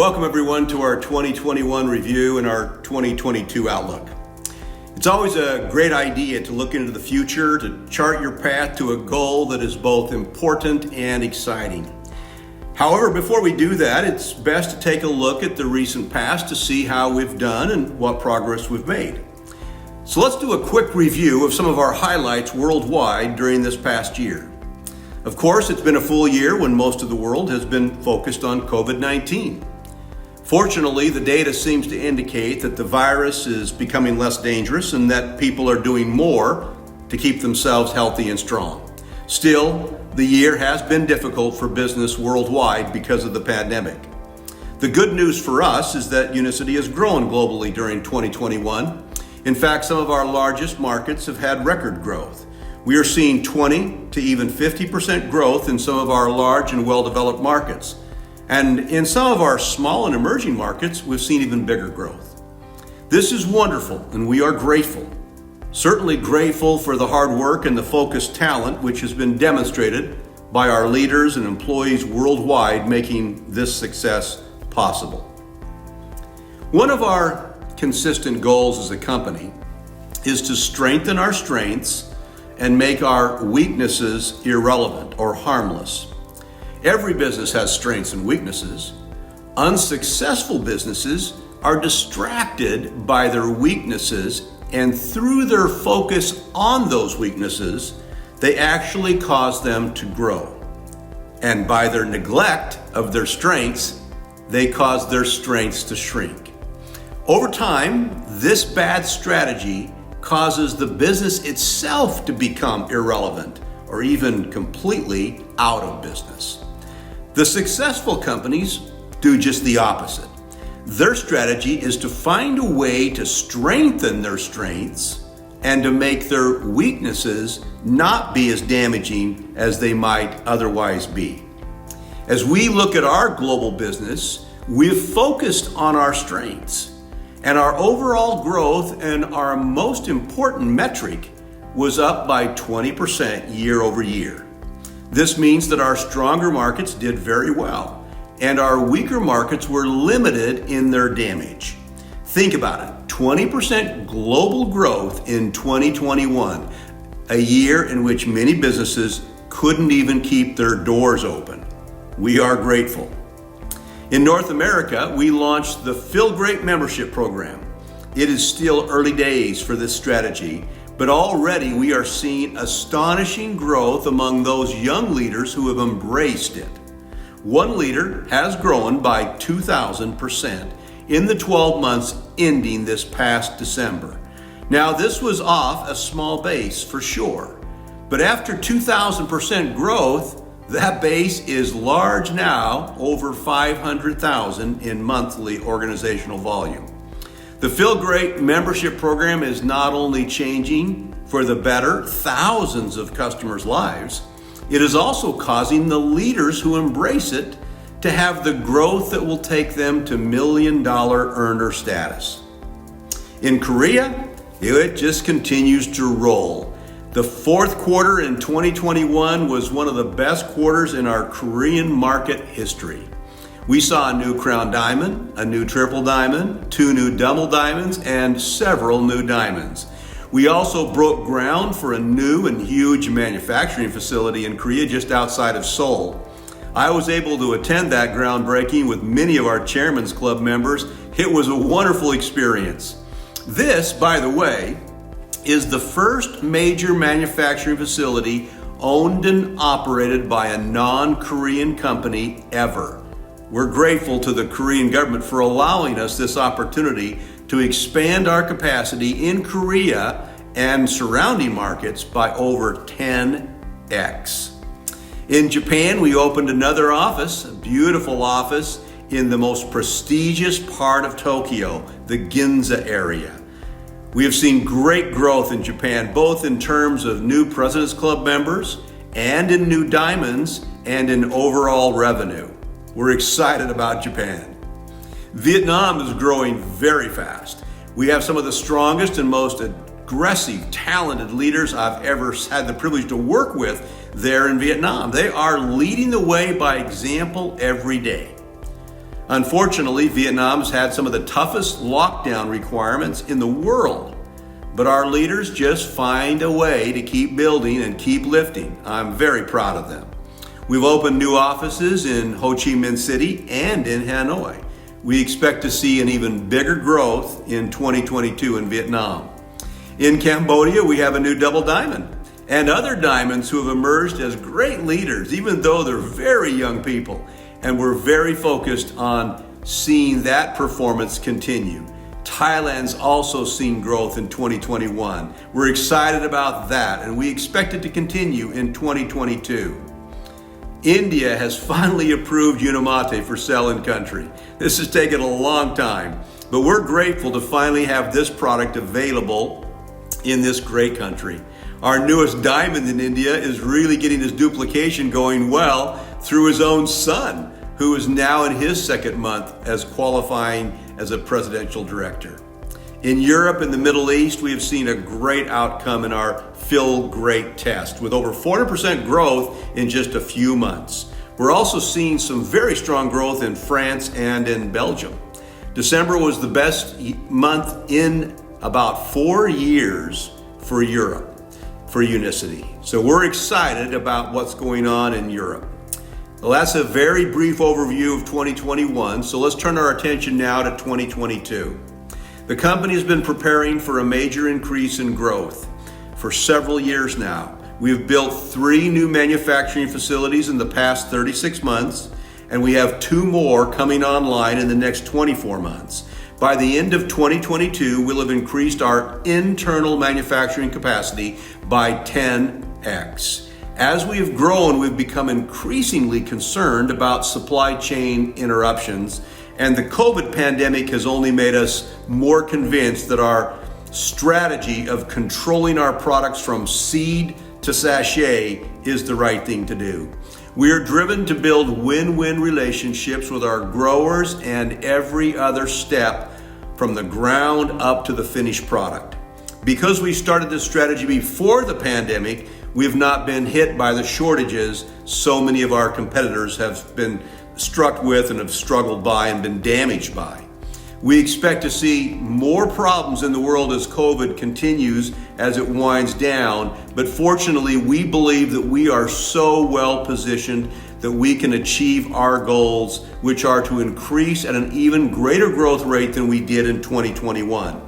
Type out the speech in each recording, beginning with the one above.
Welcome everyone to our 2021 review and our 2022 outlook. It's always a great idea to look into the future, to chart your path to a goal that is both important and exciting. However, before we do that, it's best to take a look at the recent past to see how we've done and what progress we've made. So let's do a quick review of some of our highlights worldwide during this past year. Of course, it's been a full year when most of the world has been focused on COVID-19. Fortunately, the data seems to indicate that the virus is becoming less dangerous and that people are doing more to keep themselves healthy and strong. Still, the year has been difficult for business worldwide because of the pandemic. The good news for us is that UNICITY has grown globally during 2021. In fact, some of our largest markets have had record growth. We are seeing 20 to even 50% growth in some of our large and well-developed markets. And in some of our small and emerging markets, we've seen even bigger growth. This is wonderful, and we are grateful. Certainly grateful for the hard work and the focused talent which has been demonstrated by our leaders and employees worldwide making this success possible. One of our consistent goals as a company is to strengthen our strengths and make our weaknesses irrelevant or harmless. Every business has strengths and weaknesses. Unsuccessful businesses are distracted by their weaknesses, and through their focus on those weaknesses, they actually cause them to grow. And by their neglect of their strengths, they cause their strengths to shrink. Over time, this bad strategy causes the business itself to become irrelevant or even completely out of business. The successful companies do just the opposite. Their strategy is to find a way to strengthen their strengths and to make their weaknesses not be as damaging as they might otherwise be. As we look at our global business, we've focused on our strengths, and our overall growth and our most important metric was up by 20% year over year. This means that our stronger markets did very well, and our weaker markets were limited in their damage. Think about it, 20% global growth in 2021, a year in which many businesses couldn't even keep their doors open. We are grateful. In North America, we launched the Feel Great membership program. It is still early days for this strategy, but already we are seeing astonishing growth among those young leaders who have embraced it. One leader has grown by 2,000% in the 12 months ending this past December. Now, this was off a small base for sure, but after 2,000% growth, that base is large now, over 500,000 in monthly organizational volume. The Feel Great membership program is not only changing for the better thousands of customers' lives, it is also causing the leaders who embrace it to have the growth that will take them to million-dollar earner status. In Korea, it just continues to roll. The fourth quarter in 2021 was one of the best quarters in our Korean market history. We saw a new crown diamond, a new triple diamond, 2 new double diamonds, and several new diamonds. We also broke ground for a new and huge manufacturing facility in Korea just outside of Seoul. I was able to attend that groundbreaking with many of our Chairman's Club members. It was a wonderful experience. This, by the way, is the first major manufacturing facility owned and operated by a non-Korean company ever. We're grateful to the Korean government for allowing us this opportunity to expand our capacity in Korea and surrounding markets by over 10x. In Japan, we opened another office, a beautiful office in the most prestigious part of Tokyo, the Ginza area. We have seen great growth in Japan, both in terms of new President's Club members and in new diamonds and in overall revenue. We're excited about Japan. Vietnam is growing very fast. We have some of the strongest and most aggressive, talented leaders I've ever had the privilege to work with there in Vietnam. They are leading the way by example every day. Unfortunately, Vietnam has had some of the toughest lockdown requirements in the world, but our leaders just find a way to keep building and keep lifting. I'm very proud of them. We've opened new offices in Ho Chi Minh City and in Hanoi. We expect to see an even bigger growth in 2022 in Vietnam. In Cambodia, we have a new double diamond and other diamonds who have emerged as great leaders, even though they're very young people. And we're very focused on seeing that performance continue. Thailand's also seen growth in 2021. We're excited about that, and we expect it to continue in 2022. India has finally approved UNICITY for sale in country. This has taken a long time, but we're grateful to finally have this product available in this great country. Our newest diamond in India is really getting his duplication going well through his own son, who is now in his second month as qualifying as a presidential director. In Europe and the Middle East, we have seen a great outcome in our Feel Great test with over 400% growth in just a few months. We're also seeing some very strong growth in France and in Belgium. December was the best month in about 4 years for Europe, for Unicity. So we're excited about what's going on in Europe. Well, that's a very brief overview of 2021, so let's turn our attention now to 2022. The company has been preparing for a major increase in growth for several years now. We have built 3 new manufacturing facilities in the past 36 months, and we have 2 more coming online in the next 24 months. By the end of 2022, we'll have increased our internal manufacturing capacity by 10x. As we have grown, we've become increasingly concerned about supply chain interruptions, and the COVID pandemic has only made us more convinced that our strategy of controlling our products from seed to sachet is the right thing to do. We are driven to build win-win relationships with our growers and every other step from the ground up to the finished product. Because we started this strategy before the pandemic, we have not been hit by the shortages so many of our competitors have been struck with and have struggled by and been damaged by. We expect to see more problems in the world as COVID continues as it winds down, but fortunately we believe that we are so well positioned that we can achieve our goals, which are to increase at an even greater growth rate than we did in 2021.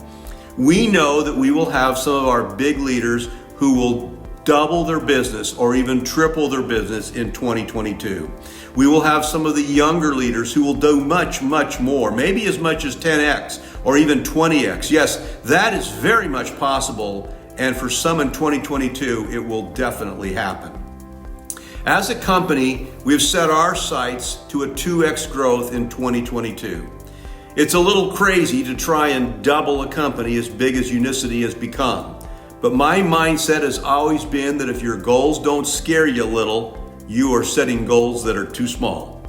We know that we will have some of our big leaders who will double their business or even triple their business in 2022. We will have some of the younger leaders who will do much, much more, maybe as much as 10x or even 20x. Yes, that is very much possible, and for some in 2022, it will definitely happen. As a company, we've set our sights to a 2x growth in 2022. It's a little crazy to try and double a company as big as Unicity has become. But my mindset has always been that if your goals don't scare you a little, you are setting goals that are too small.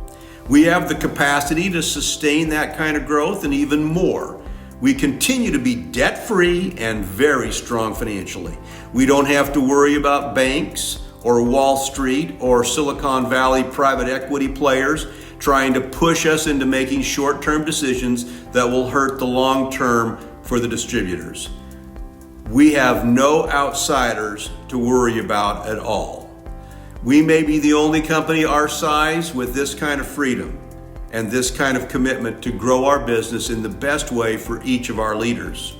We have the capacity to sustain that kind of growth and even more. We continue to be debt-free and very strong financially. We don't have to worry about banks or Wall Street or Silicon Valley private equity players trying to push us into making short-term decisions that will hurt the long term for the distributors. We have no outsiders to worry about at all. We may be the only company our size with this kind of freedom and this kind of commitment to grow our business in the best way for each of our leaders.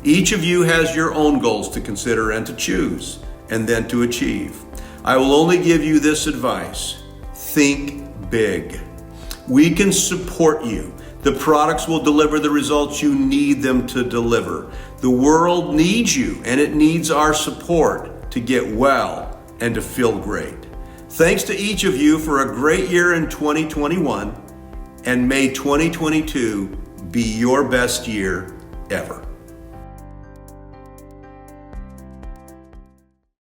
Each of you has your own goals to consider and to choose and then to achieve. I will only give you this advice: think big. We can support you. The products will deliver the results you need them to deliver. The world needs you, and it needs our support to get well and to feel great. Thanks to each of you for a great year in 2021, and may 2022 be your best year ever.